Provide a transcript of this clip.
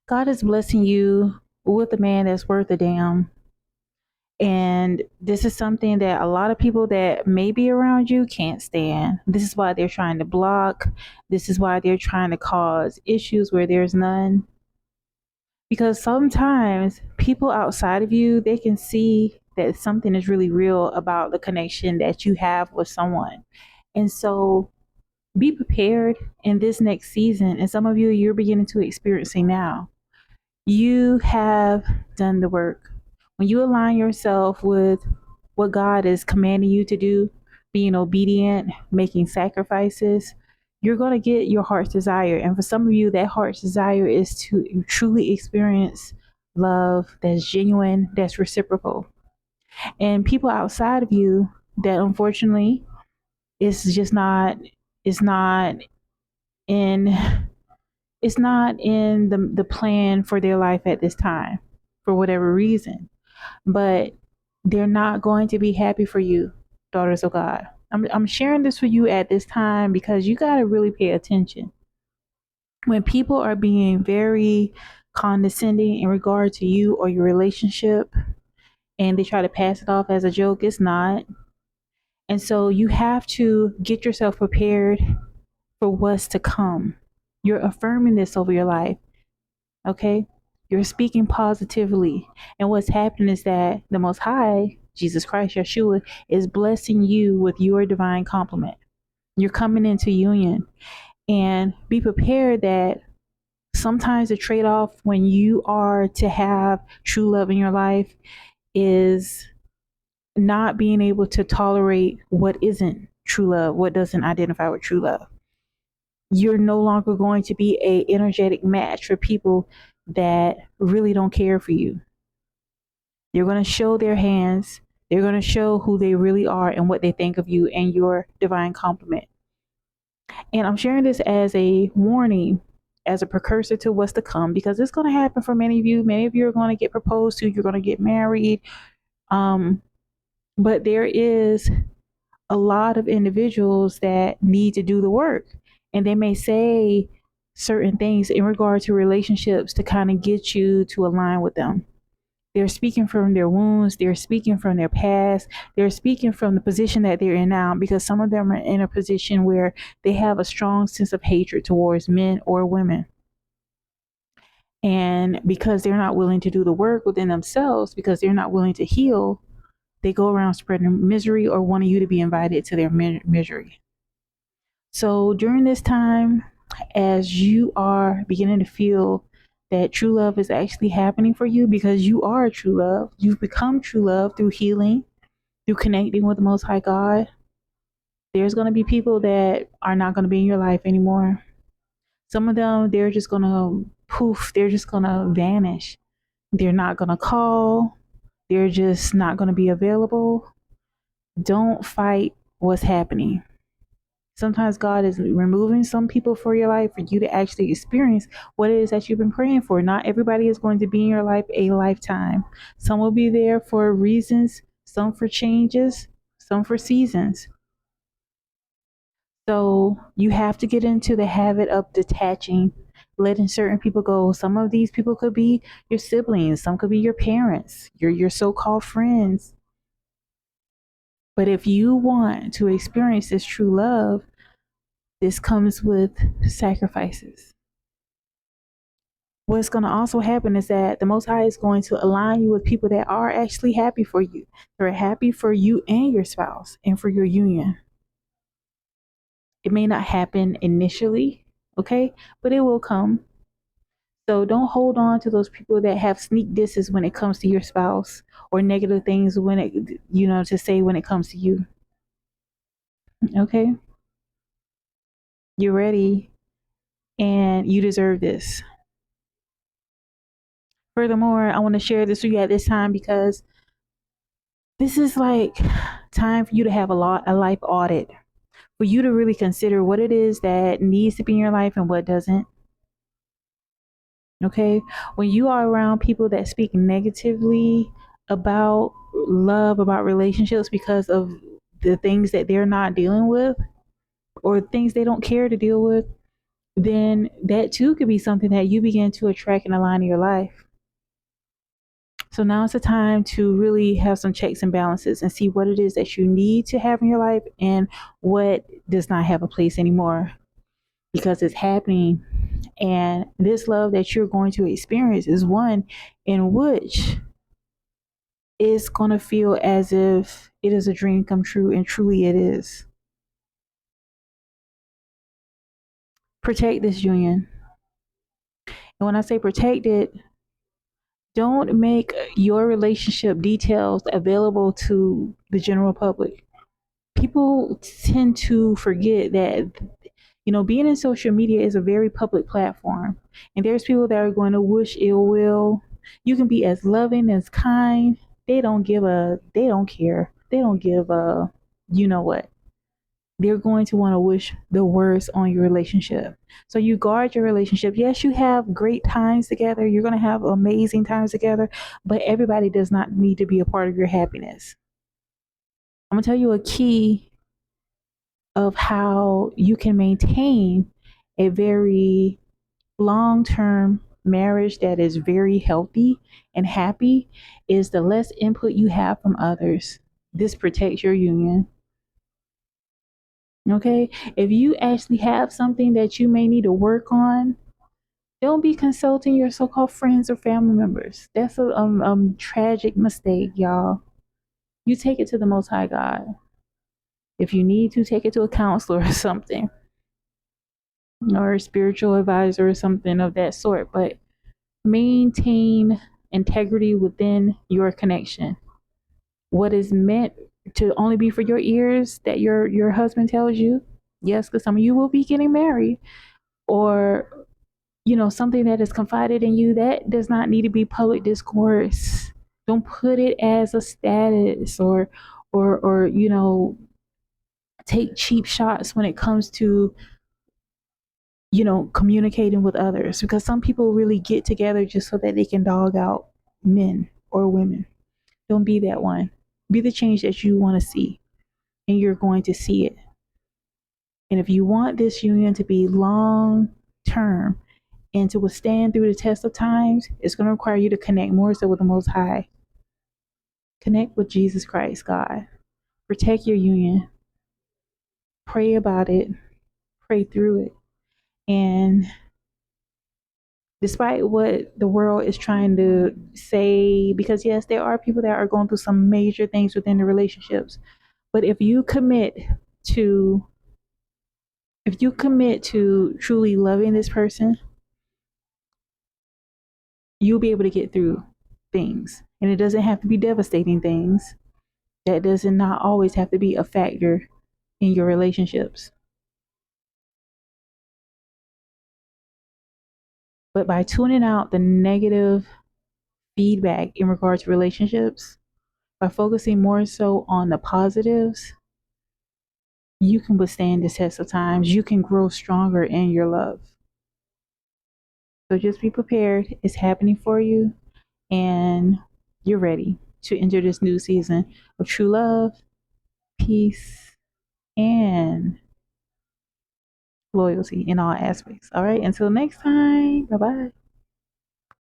God is blessing you with a man that's worth a damn. And this is something that a lot of people that may be around you can't stand. This is why they're trying to block. This is why they're trying to cause issues where there's none. Because sometimes people outside of you, they can see that something is really real about the connection that you have with someone. And so be prepared in this next season. And some of you, you're beginning to experiencing now. You have done the work. When you align yourself with what God is commanding you to do, being obedient, making sacrifices, you're going to get your heart's desire. And for some of you, that heart's desire is to truly experience love that's genuine, that's reciprocal. And people outside of you that unfortunately it's just not, it's not in it's not in the plan for their life at this time for whatever reason, but they're not going to be happy for you, daughters of God. I'm sharing this with you at this time because you got to really pay attention. When people are being very condescending in regard to you or your relationship and they try to pass it off as a joke, it's not. And so you have to get yourself prepared for what's to come. You're affirming this over your life. Okay? You're speaking positively. And what's happening is that the Most High, Jesus Christ, Yeshua, is blessing you with your divine complement. You're coming into union. And be prepared that sometimes the trade off when you are to have true love in your life is not being able to tolerate what isn't true love, what doesn't identify with true love. You're no longer going to be a energetic match for people that really don't care for you. You're going to show their hands. They're going to show who they really are and what they think of you and your divine compliment. And I'm sharing this as a warning, as a precursor to what's to come, because it's going to happen for many of you. Many of you are going to get proposed to. You're going to get married. Um, but there is a lot of individuals that need to do the work, and they may say certain things in regard to relationships to kind of get you to align with them. They're speaking from their wounds, they're speaking from their past, they're speaking from the position that they're in now, because some of them are in a position where they have a strong sense of hatred towards men or women. And because they're not willing to do the work within themselves, because they're not willing to heal, they go around spreading misery or wanting you to be invited to their misery. So during this time, as you are beginning to feel that true love is actually happening for you because you are true love, you've become true love through healing, through connecting with the Most High God. There's going to be people that are not going to be in your life anymore. Some of them, they're just going to poof, they're just going to vanish. They're not going to call, they're just not going to be available. Don't fight what's happening. Sometimes God is removing some people for your life for you to actually experience what it is that you've been praying for. Not everybody is going to be in your life a lifetime. Some will be there for reasons, some for changes, some for seasons. So you have to get into the habit of detaching, letting certain people go. Some of these people could be your siblings, some could be your parents, your so-called friends. But if you want to experience this true love, this comes with sacrifices. What's going to also happen is that the Most High is going to align you with people that are actually happy for you. They're happy for you and your spouse and for your union. It may not happen initially, okay, but it will come. So don't hold on to those people that have sneak disses when it comes to your spouse or negative things when it, to say when it comes to you. Okay, you're ready and you deserve this. Furthermore, I want to share this with you at this time because this is like time for you to have a life audit, for you to really consider what it is that needs to be in your life and what doesn't. Okay, when you are around people that speak negatively about love, about relationships because of the things that they're not dealing with or things they don't care to deal with, then that too could be something that you begin to attract and align in your life. So now it's the time to really have some checks and balances and see what it is that you need to have in your life and what does not have a place anymore, because it's happening. And this love that you're going to experience is one in which is going to feel as if it is a dream come true, and truly it is. Protect this union. And when I say protect it, don't make your relationship details available to the general public. People tend to forget that, being in social media is a very public platform, and there's people that are going to wish ill will. You can be as loving as kind. They don't care. They don't give a, you know what. They're going to want to wish the worst on your relationship. So you guard your relationship. Yes, you have great times together. You're going to have amazing times together, but everybody does not need to be a part of your happiness. I'm going to tell you a key of how you can maintain a very long term marriage that is very healthy and happy is the less input you have from others. This protects your union. Okay? If you actually have something that you may need to work on, don't be consulting your so called friends or family members. That's a tragic mistake, y'all. You take it to the Most High God. If you need to, take it to a counselor or something, or a spiritual advisor or something of that sort. But maintain integrity within your connection. What is meant to only be for your ears that your husband tells you, yes, because some of you will be getting married, or something that is confided in you, that does not need to be public discourse. Don't put it as a status, or take cheap shots when it comes to communicating with others, because some people really get together just so that they can dog out men or women. Don't be that one. Be the change that you want to see, and you're going to see it. And if you want this union to be long term and to withstand through the test of times, it's going to require you to connect more so with the Most High. Connect with Jesus Christ, God. Protect your union. Pray about it. Pray through it. And despite what the world is trying to say, because yes, there are people that are going through some major things within the relationships, but to if you commit to truly loving this person, you'll be able to get through things. And it doesn't have to be devastating things. That does not always have to be a factor in your relationships. But by tuning out the negative feedback in regards to relationships, by focusing more so on the positives, you can withstand the test of times. You can grow stronger in your love. So just be prepared. It's happening for you, and you're ready to enter this new season of true love, peace, and loyalty in all aspects. All right. Until next time. Bye bye.